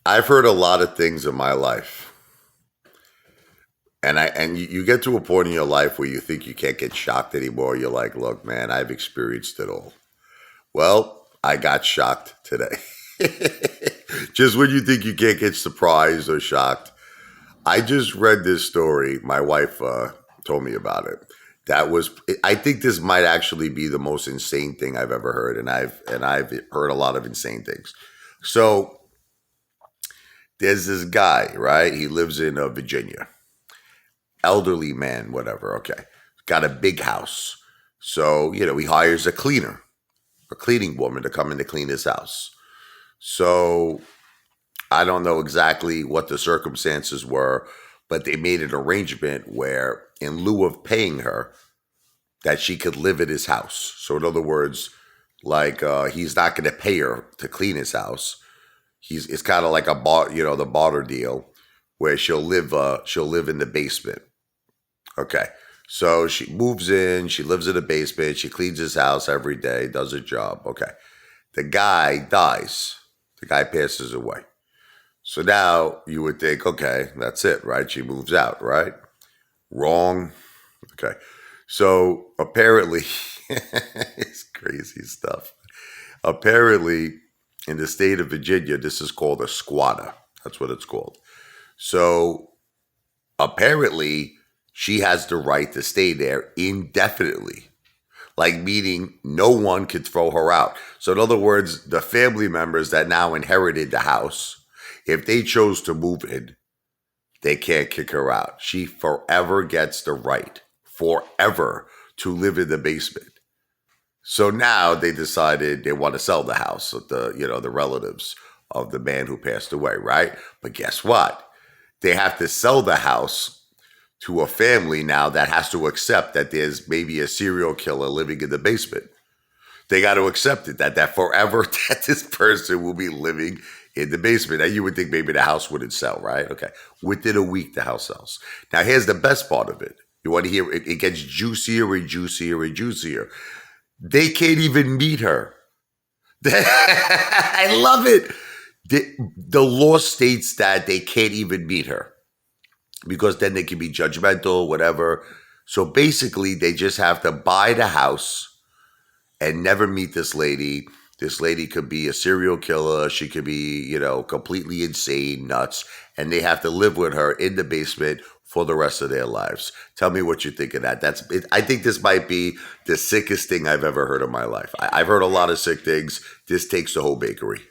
I've heard a lot of things in my life, and you get to a point in your life where you think you can't get shocked anymore. You're like, look, man, I've experienced it all. Well, I got shocked today. Just when you think you can't get surprised or shocked, I just read this story. My wife told me about it. That was, I think this might actually be the most insane thing I've ever heard, and I've heard a lot of insane things. So there's this guy, right? He lives in Virginia, elderly man, whatever. Okay, got a big house. So he hires a cleaning woman to come in to clean his house. So I don't know exactly what the circumstances were, but they made an arrangement where, in lieu of paying her, that she could live at his house. So, in other words, like he's not going to pay her to clean his house. It's kind of like the barter deal, where she'll live in the basement. Okay. So she moves in, she lives in the basement, she cleans his house every day, does her job. Okay. The guy dies. The guy passes away. So now you would think, okay, that's it, right? She moves out, right? Wrong. Okay. So apparently, it's crazy stuff. Apparently, in the state of Virginia, this is called a squatter. That's what it's called. So apparently, she has the right to stay there indefinitely. Like, meaning no one could throw her out. So in other words, the family members that now inherited the house, if they chose to move in, they can't kick her out. She forever gets the right, forever, to live in the basement. So now they decided they want to sell the house of the relatives of the man who passed away, right? But guess what? They have to sell the house to a family now that has to accept that there's maybe a serial killer living in the basement. They got to accept it, that forever that this person will be living in the basement. Now you would think maybe the house wouldn't sell, right? Okay. Within a week, the house sells. Now here's the best part of it. You want to hear it gets juicier and juicier and juicier. They can't even meet her. I love it. The law states that they can't even meet her because then they can be judgmental, whatever. So basically, they just have to buy the house and never meet this lady. This lady could be a serial killer. She could be, completely insane, nuts. And they have to live with her in the basement for the rest of their lives. Tell me what you think of that. I think this might be the sickest thing I've ever heard in my life. I've heard a lot of sick things. This takes the whole bakery.